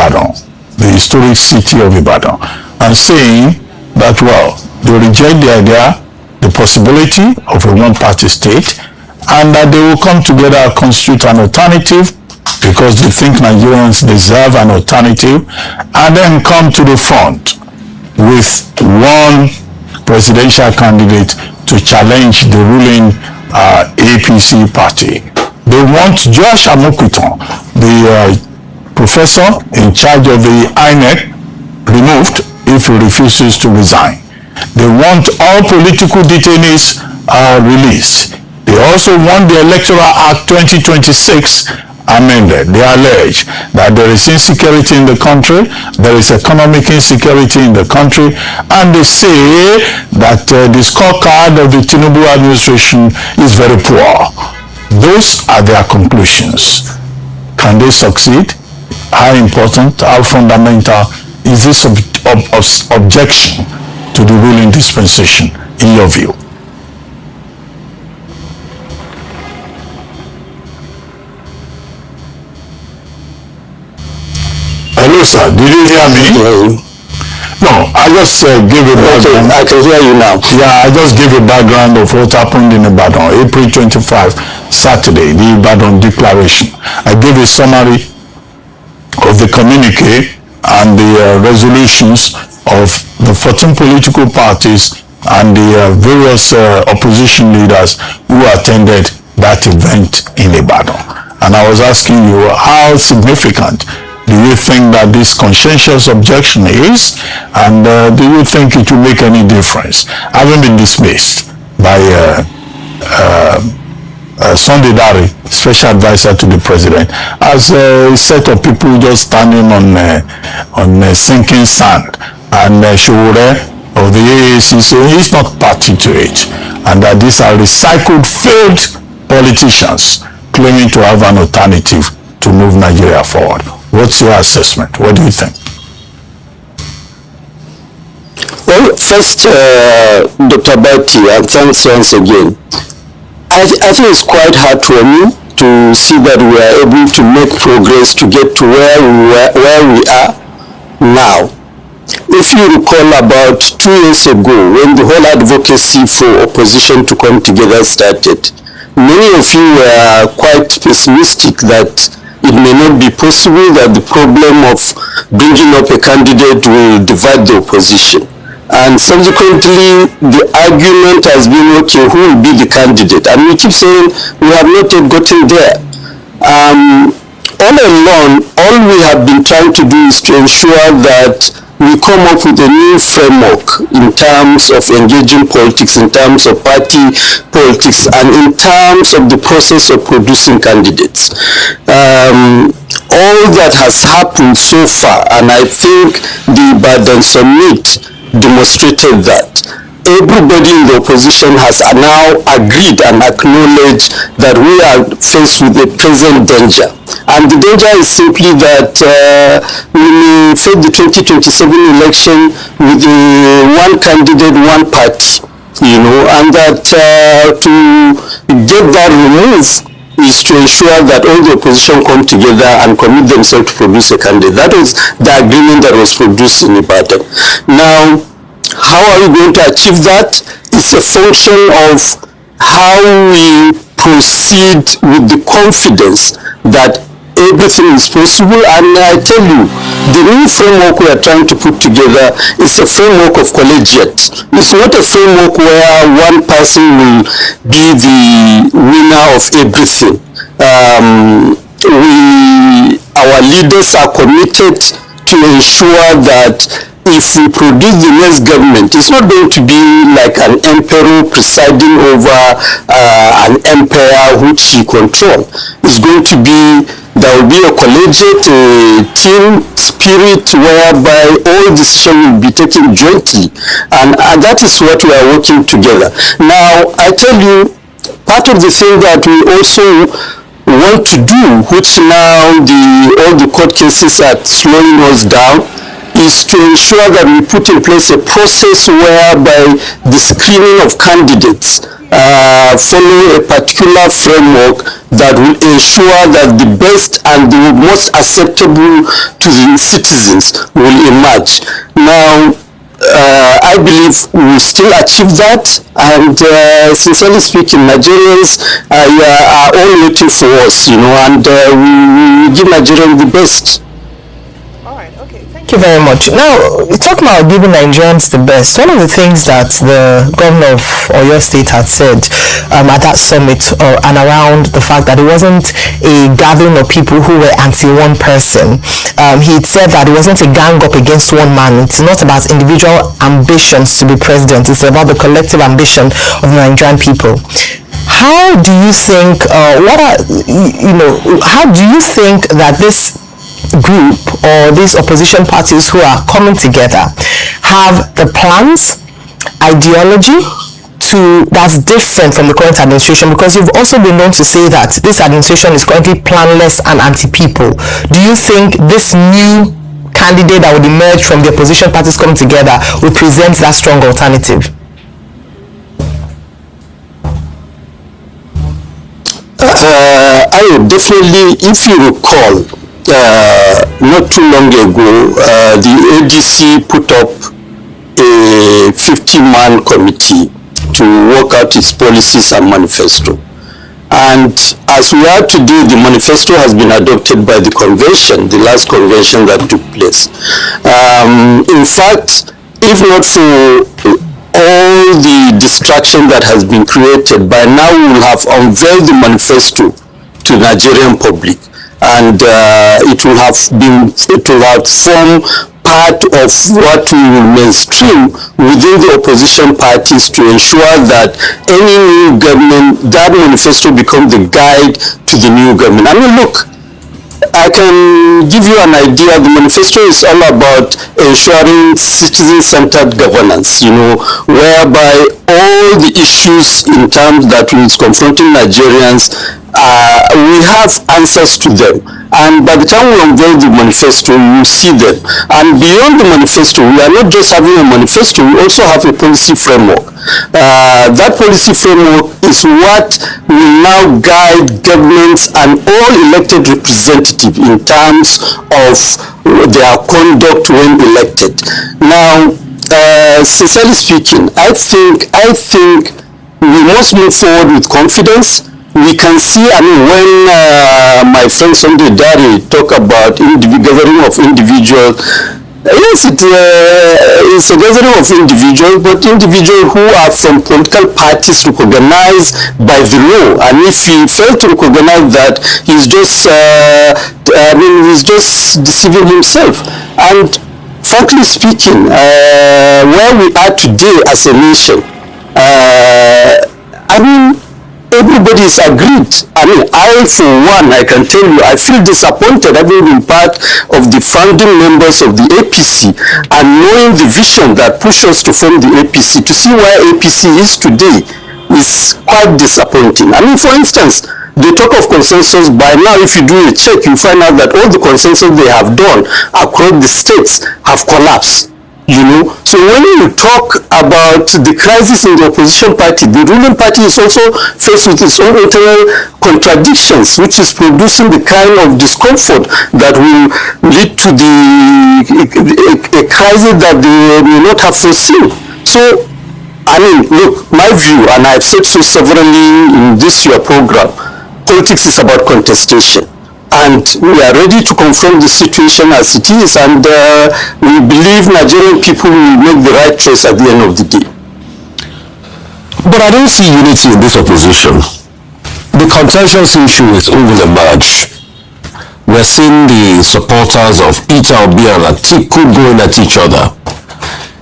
Ibadan, the historic city of Ibadan, and saying that, well, they reject the idea, the possibility of a one-party state, and that they will come together and constitute an alternative because they think Nigerians deserve an alternative, and then come to the front with one presidential candidate to challenge the ruling APC party. They want Josh Amokutan, the professor in charge of the INEC, removed if he refuses to resign. They want all political detainees released. They also want the Electoral Act 2026 amended. They allege that there is insecurity in the country, there is economic insecurity in the country, and they say that the scorecard of the Tinubu administration is very poor. Those are their conclusions. Can they succeed? How important, how fundamental is this objection to the ruling dispensation in your view? Hello, sir. Did you hear me? No, I just gave a background. I can hear you now. Yeah, I just gave a background of what happened in Ibadan, April 25, Saturday, the Ibadan Declaration. I gave a summary of the communique and the resolutions of the 14 political parties and the various opposition leaders who attended that event in Ibadan. And I was asking you, how significant do you think that this conscientious objection is, and do you think it will make any difference? Having been dismissed by Sunday Dari, special advisor to the president, as a set of people just standing on sinking sand, and Showore of the AAC saying he's not party to it, and that these are recycled, failed politicians claiming to have an alternative to move Nigeria forward. What's your assessment? What do you think? Well, first, Dr. Bati, and thanks once again. I think it's quite heartwarming to see that we are able to make progress to get to where we are now. If you recall, about 2 years ago, when the whole advocacy for opposition to come together started, many of you were quite pessimistic that it may not be possible, that the problem of bringing up a candidate will divide the opposition. And subsequently, the argument has been, okay, who will be the candidate? And we keep saying we have not yet gotten there. All along, all we have been trying to do is to ensure that we come up with a new framework in terms of engaging politics, in terms of party politics, and in terms of the process of producing candidates. All that has happened so far, and I think the Ibadan Summit demonstrated that. Everybody in the opposition has now agreed and acknowledged that we are faced with a present danger. And the danger is simply that we may face the 2027 election with one candidate, one party, and that to get that removed is to ensure that all the opposition come together and commit themselves to produce a candidate. That was the agreement that was produced in Ibadan. Now, how are we going to achieve that? It's a function of how we proceed with the confidence that everything is possible. And I tell you, the new framework we are trying to put together is a framework of collegiate. It's not a framework where one person will be the winner of everything. Our leaders are committed to ensure that if we produce the next government, it's not going to be like an emperor presiding over an empire which he controls. It's going to be, there will be a collegiate team spirit whereby all decisions will be taken jointly, and that is what we are working together. Now, I tell you, part of the thing that we also want to do, which now all the court cases are slowing us down, is to ensure that we put in place a process whereby the screening of candidates follow a particular framework that will ensure that the best and the most acceptable to the citizens will emerge. Now, I believe we will still achieve that, and sincerely speaking, Nigerians are all waiting for us, and we give Nigerians the best. Thank you very much. Now, talking about giving Nigerians the best, one of the things that the governor of Oyo State had said at that summit and around the fact that it wasn't a gathering of people who were anti one person. He said that it wasn't a gang up against one man. It's not about individual ambitions to be president. It's about the collective ambition of the Nigerian people. How do you think, how do you think that this group or these opposition parties who are coming together have the plans, ideology that's different from the current administration? Because you've also been known to say that this administration is currently planless and anti-people. Do you think this new candidate that would emerge from the opposition parties coming together will present that strong alternative? I would definitely, if you recall, not too long ago, the APC put up a 50-man committee to work out its policies and manifesto. And as we are today, the manifesto has been adopted by the convention, the last convention that took place. In fact, if not for all the distraction that has been created, by now we will have unveiled the manifesto to the Nigerian public. And it will have formed part of what we will mainstream within the opposition parties to ensure that any new government, that manifesto becomes the guide to the new government. I mean, look, I can give you an idea. The manifesto is all about ensuring citizen-centered governance, whereby all the issues in terms that is confronting Nigerians, we have answers to them. And by the time we unveil the manifesto, we will see them. And beyond the manifesto, we are not just having a manifesto, we also have a policy framework. That policy framework is what will now guide governments and all elected representatives in terms of their conduct when elected. Now, sincerely speaking, I think we must move forward with confidence. We can see, when my friend Sunday Dari talk about gathering of individuals, yes, it's a gathering of individuals, but individuals who are from political parties recognized by the law. And if he failed to recognize that, he's just deceiving himself. And frankly speaking, where we are today as a nation, everybody is agreed. I for one, I can tell you, I feel disappointed having been part of the founding members of the APC and knowing the vision that pushed us to form the APC. To see where APC is today is quite disappointing. For instance, they talk of consensus. By now, if you do a check, you find out that all the consensus they have done across the states have collapsed. So when you talk about the crisis in the opposition party, the ruling party is also faced with its own internal contradictions, which is producing the kind of discomfort that will lead to a crisis that they may not have foreseen. So, look, my view, and I've said so severally in this your program, politics is about contestation. And we are ready to confront the situation as it is, and we believe Nigerian people will make the right choice at the end of the day. But I don't see unity in this opposition. The contentious issues will emerge. We're seeing the supporters of Peter Obi and Atiku going at each other.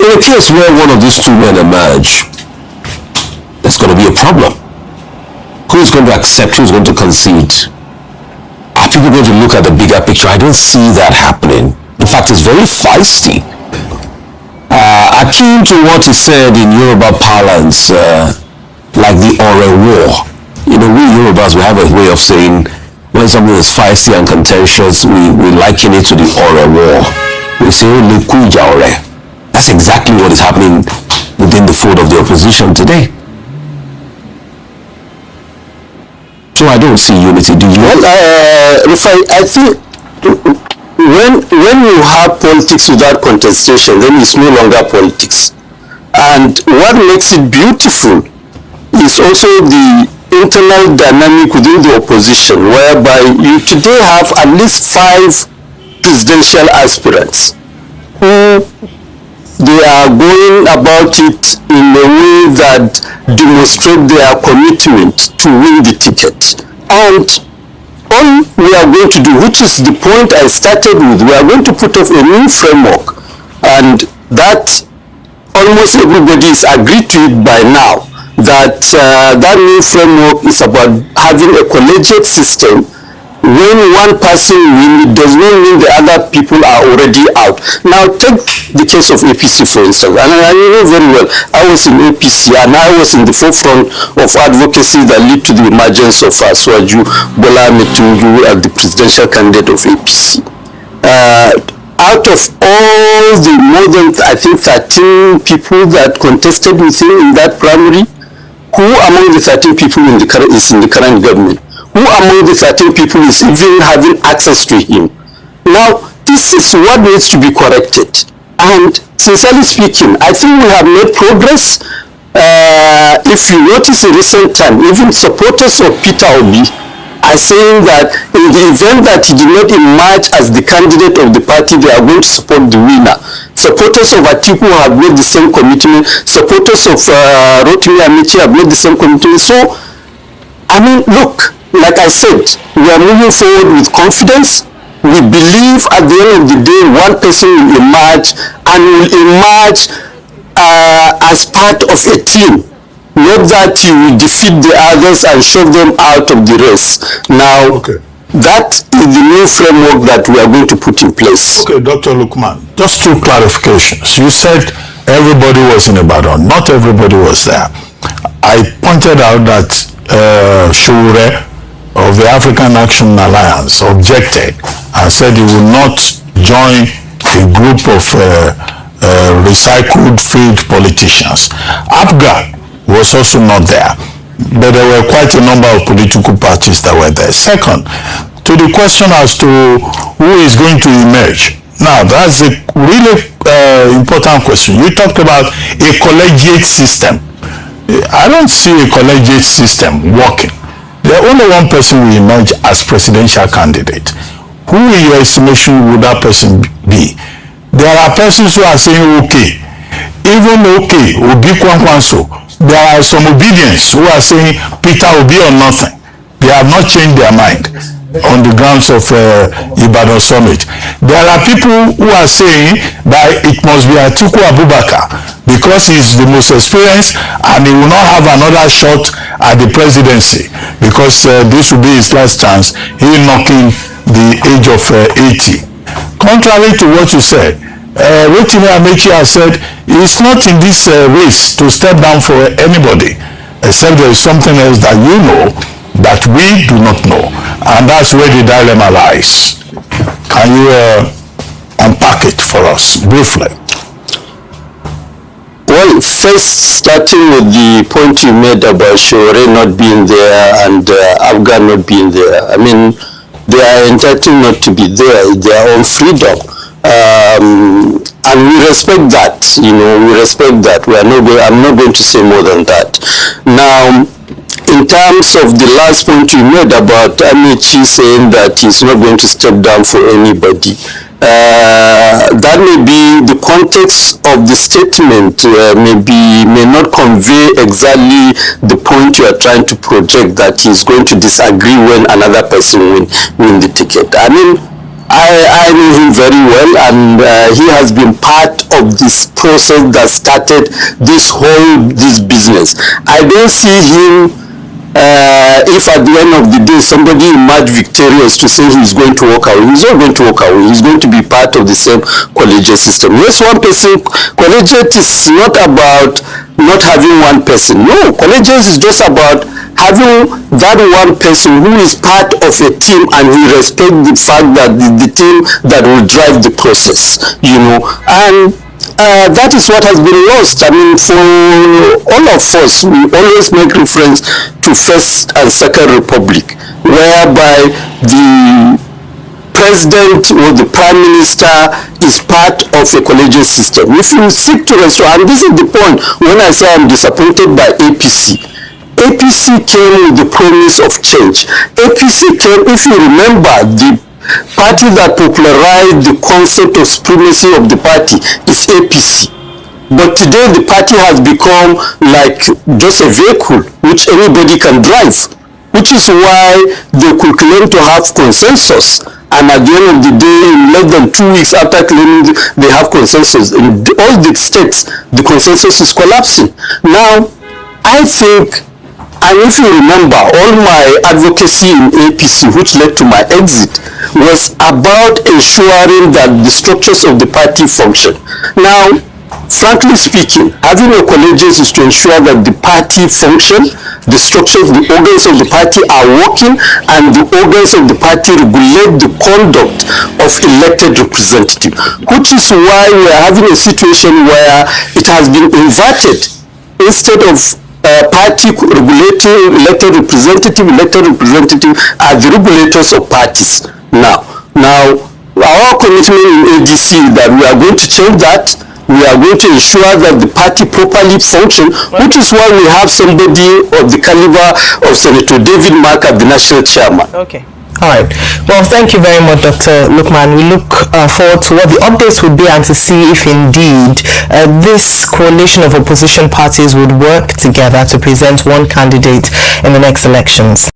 In a case where one of these two men emerge, there's going to be a problem. Who's going to accept, who's going to concede? Are people going to look at the bigger picture? I don't see that happening. In fact, it's very feisty. Akin to what he said in Yoruba parlance, like the Ore War. We Yorubas, we have a way of saying when something is feisty and contentious, we liken it to the Ore War. we say, that's exactly what is happening within the fold of the opposition today. So I don't see unity. Do you? Well, I think when you have politics without contestation, then it's no longer politics. And what makes it beautiful is also the internal dynamic within the opposition, whereby you today have at least 5 presidential aspirants who they are going about it in a way that demonstrate their commitment to win the ticket. And all we are going to do, which is the point I started with, we are going to put up a new framework, and that almost everybody is agreed to it by now, that that new framework is about having a collegiate system. When one person wins, it does not mean the other people are already out. Now take the case of APC, for instance, and I know very well, I was in APC and I was in the forefront of advocacy that led to the emergence of Asuwaju Bola Ahmed Tinubu as the presidential candidate of APC. Out of all the more than, I think, 13 people that contested with him in that primary, who among the 13 people is in the current government? Who among the 13 people is even having access to him? Now, this is what needs to be corrected. And sincerely speaking, I think we have made progress. If you notice in recent time, even supporters of Peter Obi are saying that in the event that he did not emerge as the candidate of the party, they are going to support the winner. Supporters of Atiku have made the same commitment. Supporters of Rotimi Amici have made the same commitment. So, I mean, look, like I said, we are moving forward with confidence. We believe at the end of the day, one person will emerge and will emerge as part of a team. Not that you will defeat the others and shove them out of the race. Now, that is the new framework that we are going to put in place. Okay, Dr. Lukman, just 2 clarifications. You said everybody was in Ibadan. Not everybody was there. I pointed out that Shure of the African Action Alliance objected and said he would not join a group of recycled failed politicians. APGA was also not there, but there were quite a number of political parties that were there. Second, to the question as to who is going to emerge. Now, that's a really important question. You talked about a collegiate system. I don't see a collegiate system working. The only one person will emerge as presidential candidate. Who in your estimation would that person be? There are persons who are saying okay. Even okay, Obi Kwankwanso. There are some obedience who are saying Peter Obi or nothing. They have not changed their mind on the grounds of Ibadan Summit. There are people who are saying that it must be Atiku Abubakar because he is the most experienced and he will not have another shot at the presidency because this will be his last chance. He is knocking the age of 80. Contrary to what you said, Rotimi Amici has said it's not in this race to step down for anybody except there is something else that you know that we do not know, and that's where the dilemma lies. Can you unpack it for us briefly? Well, first, starting with the point you made about Shure not being there and Afghan not being there. I mean, they are entitled not to be there, their own freedom. And we respect that, we respect that. I'm not going to say more than that. Now, in terms of the last point you made about Amici saying that he's not going to step down for anybody, that may be the context of the statement, may not convey exactly the point you are trying to project, that he's going to disagree when another person win the ticket. I mean, I know him very well, and he has been part of this process that started this business. I don't see him if at the end of the day somebody emerged victorious to say he's going to walk away, he's not going to walk away. He's going to be part of the same collegiate system. Yes, one person, collegiate is not about not having one person. No, collegiate is just about having that one person who is part of a team, and we respect the fact that the team that will drive the process, and that is what has been lost. I mean, for all of us, we always make reference to First and Second Republic, whereby the president or the prime minister is part of a collegiate system. If you seek to restore, and this is the point when I say I'm disappointed by APC. APC came with the promise of change. APC came, if you remember, the party that popularized the concept of supremacy of the party is APC. But today the party has become like just a vehicle which anybody can drive, which is why they could claim to have consensus. And at the end of the day, in less than 2 weeks after claiming they have consensus, in all the states, the consensus is collapsing. Now, I think, and if you remember, all my advocacy in APC, which led to my exit, was about ensuring that the structures of the party function. Now, frankly speaking, having a collegiate is to ensure that the party function, the structures, the organs of the party are working, and the organs of the party regulate the conduct of elected representatives, which is why we are having a situation where it has been inverted. Instead of party regulating elected representative are the regulators of parties. Now our commitment in ADC is that we are going to change that. We are going to ensure that the party properly function, which is why we have somebody of the caliber of Senator David Mark as the national chairman. Okay. All right. Well, thank you very much, Dr. Lukman. We look forward to what the updates would be and to see if indeed this coalition of opposition parties would work together to present one candidate in the next elections.